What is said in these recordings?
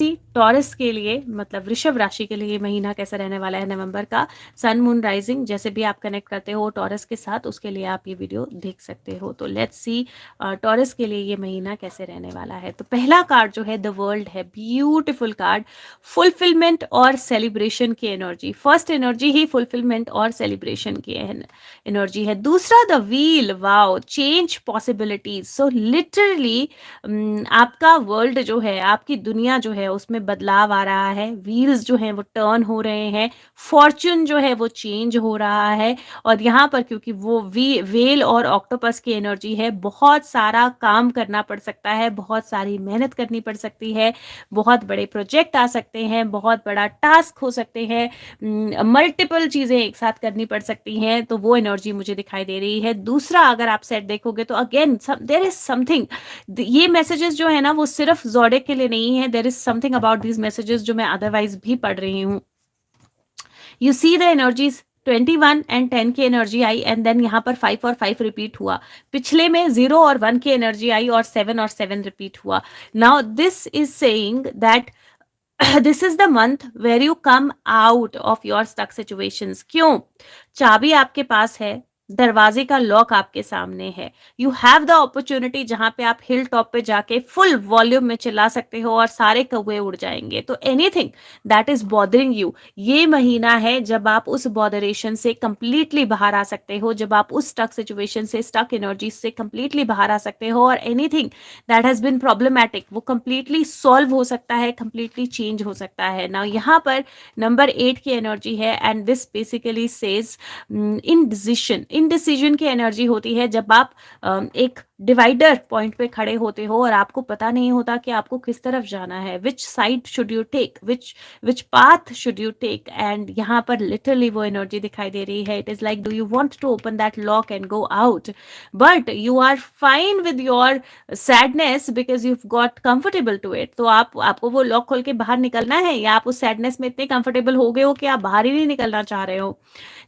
Taurus के लिए मतलब वृषभ राशि के लिए ये महीना कैसा रहने वाला है नवंबर का। सन मून राइजिंग जैसे भी आप कनेक्ट करते हो टॉरस के साथ, उसके लिए आप ये वीडियो देख सकते हो। तो लेट्स सी टॉरस के लिए ये महीना कैसे रहने वाला है। तो पहला कार्ड जो है द वर्ल्ड है, ब्यूटिफुल कार्ड, फुलफिलमेंट और सेलिब्रेशन की एनर्जी। फर्स्ट एनर्जी ही फुलफिलमेंट और सेलिब्रेशन की एनर्जी है। दूसरा the wheel, wow, change possibilities. So literally आपका वर्ल्ड जो है, आपकी दुनिया जो है उसमें बदलाव आ रहा है, व्हील्स जो हैं वो टर्न हो रहे हैं, फॉर्च्यून जो है वो चेंज हो रहा है। और यहाँ पर क्योंकि वो वेल और ऑक्टोपस की एनर्जी है, बहुत सारा काम करना पड़ सकता है, बहुत सारी मेहनत करनी पड़ सकती है, बहुत बड़े प्रोजेक्ट आ सकते हैं, बहुत बड़ा टास्क हो सकते हैं, मल्टीपल चीज़ें एक साथ करनी पड़ सकती हैं। तो वो एनर्जी मुझे दिखाई दे रही है। दूसरा अगर आप सेट देखोगे तो अगेन देयर इज समथिंग, ये मैसेजेस जो है ना वो सिर्फ जोडिक के लिए नहीं है, there is something about these messages जो मैं अदरवाइज भी पढ़ रही हूँ। You see the energies, 21 and 10 की एनर्जी आई एंड देन यहाँ पर 5 और 5 रिपीट हुआ। पिछले में 0 और 1 की एनर्जी आई और 7 और 7 रिपीट हुआ। Now this is saying that this is the month where you come out of your stuck situations. क्यों? चाबी आपके पास है, दरवाजे का लॉक आपके सामने है, यू हैव द अपॉर्चुनिटी जहां पे आप हिल टॉप पे जाके फुल वॉल्यूम में चिल्ला सकते हो और सारे कौवे उड़ जाएंगे। तो anything that is bothering you, ये महीना है जब आप उस बॉदरेशन से कंप्लीटली बाहर आ सकते हो, जब आप उस स्टक सिचुएशन से, स्टक एनर्जी से कंप्लीटली बाहर आ सकते हो। और anything that has been problematic वो कंप्लीटली सॉल्व हो सकता है, कंप्लीटली चेंज हो सकता है। ना यहाँ पर नंबर 8 की एनर्जी है and this basically says indecision की एनर्जी होती है जब आप एक डिवाइडर पॉइंट पे खड़े होते हो और आपको पता नहीं होता कि आपको किस तरफ जाना है, which side should you take, which path should you take. And यहाँ पर लिटरली वो एनर्जी दिखाई दे रही है। It is like do you want to open that lock and go out, but you are fine with your sadness because you got comfortable to it. तो आपको वो लॉक खोल के बाहर निकलना है, या आप उस सैडनेस में इतने कंफर्टेबल हो गए हो कि आप बाहर ही नहीं निकलना चाह रहे हो।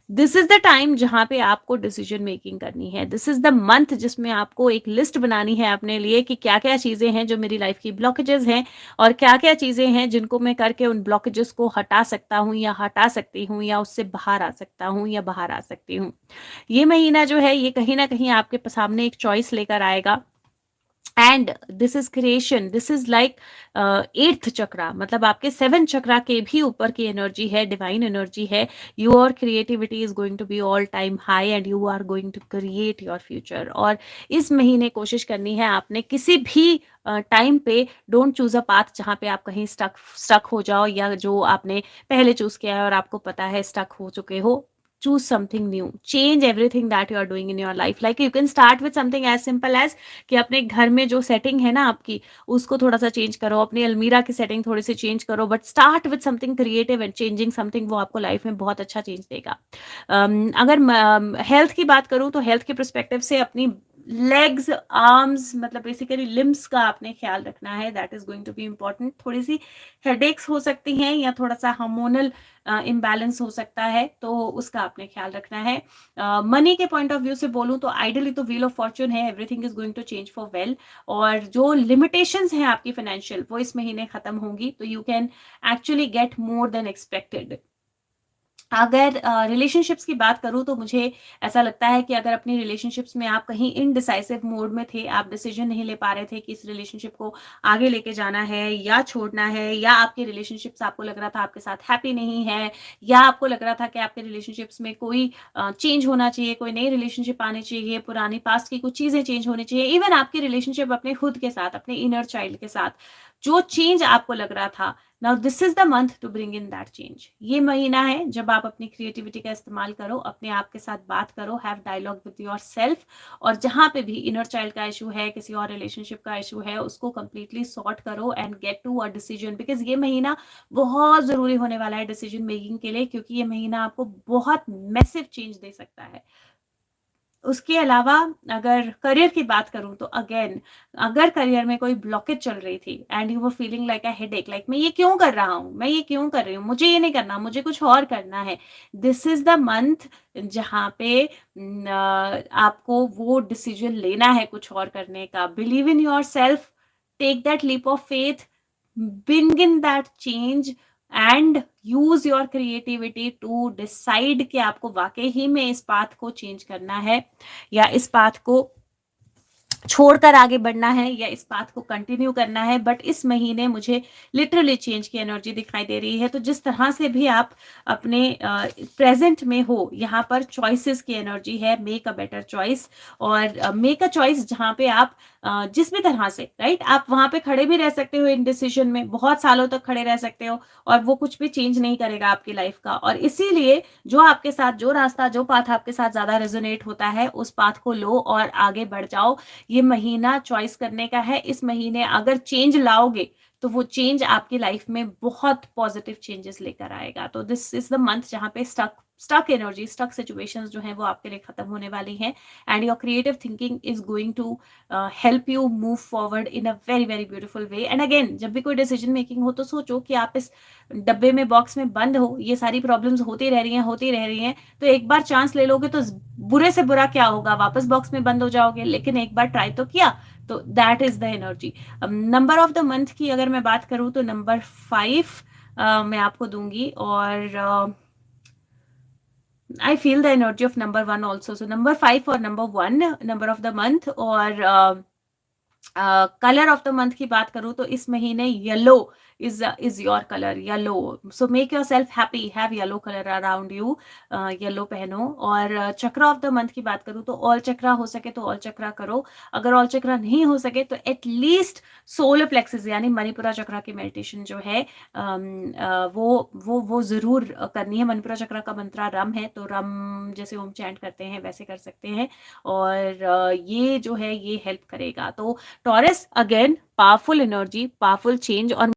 दिस इज द टाइम जहां पे आपको डिसीजन मेकिंग करनी है। दिस इज द मंथ जिसमें आपको एक लिस्ट बनानी है अपने लिए कि क्या क्या चीजें हैं जो मेरी लाइफ की ब्लॉकेजेस हैं, और क्या क्या चीजें हैं जिनको मैं करके उन ब्लॉकेजेस को हटा सकता हूँ या हटा सकती हूँ, या उससे बाहर आ सकता हूँ या बाहर आ सकती हूँ। ये महीना जो है ये कहीं ना कहीं आपके सामने एक चॉइस लेकर आएगा। And this is creation, this is like 8th चक्रा, मतलब आपके 7th चक्रा के भी ऊपर की एनर्जी है, डिवाइन एनर्जी है। Your creativity is going to be all time high and you are going to create your future. और इस महीने कोशिश करनी है आपने किसी भी टाइम पे, डोंट चूज अ पाथ जहाँ पे आप कहीं स्टक हो जाओ, या जो आपने पहले चूज किया है और आपको पता है स्टक हो चुके हो। choose something new, change everything that you are doing in your life. Like you can start with something as simple as कि अपने घर में जो सेटिंग है ना आपकी, उसको थोड़ा सा चेंज करो, अपनी अलमीरा की सेटिंग थोड़ी सी चेंज करो, but start with something creative and changing something, वो आपको लाइफ में बहुत अच्छा चेंज देगा। अगर हेल्थ की बात करूं तो हेल्थ के परस्पेक्टिव से अपनी लेग्स, आर्म्स, मतलब बेसिकली लिम्स का आपने ख्याल रखना है, that is going to be important. थोड़ी सी हेडेक्स हो सकती हैं या थोड़ा सा हार्मोनल इम्बैलेंस हो सकता है, तो उसका आपने ख्याल रखना है। मनी के पॉइंट ऑफ व्यू से बोलूं तो आइडियली तो व्हील ऑफ फॉर्च्यून है, everything is going to change for well. और जो लिमिटेशंस हैं आपकी फाइनेंशियल, वो इस महीने खत्म होंगी, तो you can actually get more than expected. अगर रिलेशनशिप्स की बात करूं तो मुझे ऐसा लगता है कि अगर अपनी रिलेशनशिप्स में आप कहीं इनडिसाइसिव मोड में थे, आप डिसीजन नहीं ले पा रहे थे कि इस रिलेशनशिप को आगे लेके जाना है या छोड़ना है, या आपके रिलेशनशिप्स आपको लग रहा था आपके साथ हैप्पी नहीं है, या आपको लग रहा था कि आपके रिलेशनशिप्स में कोई चेंज होना चाहिए, कोई नई रिलेशनशिप आनी चाहिए, पुरानी पास्ट की कुछ चीजें चेंज होनी चाहिए, इवन आपकी रिलेशनशिप अपने खुद के साथ, अपने इनर चाइल्ड के साथ, जो चेंज आपको लग रहा था, now this is the month to bring in that change. ये महीना है जब आप अपनी क्रिएटिविटी का इस्तेमाल करो, अपने आप के साथ बात करो, have dialogue with yourself, और जहां पे भी इनर चाइल्ड का इशू है, किसी और रिलेशनशिप का इशू है, उसको कंप्लीटली सॉर्ट करो and get to a decision, because ये महीना बहुत जरूरी होने वाला है डिसीजन मेकिंग के लिए, क्योंकि ये महीना आपको बहुत मैसिव चेंज दे सकता है। उसके अलावा अगर करियर की बात करूं तो अगेन, अगर करियर में कोई ब्लॉकेज चल रही थी and you were feeling like a headache, like मैं ये क्यों कर रहा हूं, मैं ये क्यों कर रही हूँ, मुझे ये नहीं करना, मुझे कुछ और करना है, दिस इज द मंथ जहां पे आपको वो डिसीजन लेना है कुछ और करने का। Believe in yourself, take that leap of faith, begin that change and use your creativity to decide कि आपको वाकई ही में इस पाथ को चेंज करना है या इस पाथ को छोड़कर आगे बढ़ना है या इस पाथ को कंटिन्यू करना है। बट इस महीने मुझे लिटरली चेंज की एनर्जी दिखाई दे रही है। तो जिस तरह से भी आप अपने प्रेजेंट में हो, यहाँ पर चॉइसेस की एनर्जी है, मेक अ बेटर चॉइस और मेक अ चॉइस जहाँ पे आप जिस भी तरह से राइट आप वहां पे खड़े भी रह सकते हो इन डिसीजन में, बहुत सालों तक खड़े रह सकते हो और वो कुछ भी चेंज नहीं करेगा आपकी लाइफ का। और इसीलिए जो आपके साथ जो रास्ता जो पाथ आपके साथ ज्यादा रेजोनेट होता है उस पाथ को लो और आगे बढ़ जाओ। ये महीना चॉइस करने का है। इस महीने अगर चेंज लाओगे तो वो चेंज आपकी लाइफ में बहुत पॉजिटिव चेंजेस लेकर आएगा। तो दिस इज द मंथ जहाँ पे स्टक एनर्जी, स्टक सिचुएशंस जो है वो आपके लिए खत्म होने वाली हैं and your creative thinking is going to help you move forward in a very very beautiful way. And again जब भी कोई डिसीजन मेकिंग हो तो सोचो कि आप इस डब्बे में बॉक्स में बंद हो, ये सारी प्रॉब्लम्स होती रह रही हैं, तो एक बार चांस ले लोगे तो बुरे से बुरा क्या होगा, वापस बॉक्स में बंद हो जाओगे। लेकिन एक बार ट्राई तो किया, तो that is the energy. Number of the month की अगर मैं बात करूं तो नंबर 5 मैं आपको दूंगी और I feel the energy of number 1 also. So number 5 और number 1 number of the month और कलर ऑफ द मंथ की बात करूं तो इस महीने yellow is your colour, yellow. So make your self happy, have yellow colour around you, yellow पहनो। और चक्र ऑफ द मंथ की बात करूं तो ऑल चक्रा हो सके तो ऑल चक्रा करो, अगर ऑल चक्रा नहीं हो सके तो एटलीस्ट सोलर प्लेक्सिस यानी मणिपुरा चक्रा की मेडिटेशन जो है वो जरूर करनी है। मणिपुरा चक्रा का मंत्रा रम है, तो रम जैसे ओम चैंट करते हैं वैसे कर सकते हैं और ये जो है ये हेल्प करेगा। तो taurus again powerful energy, powerful change और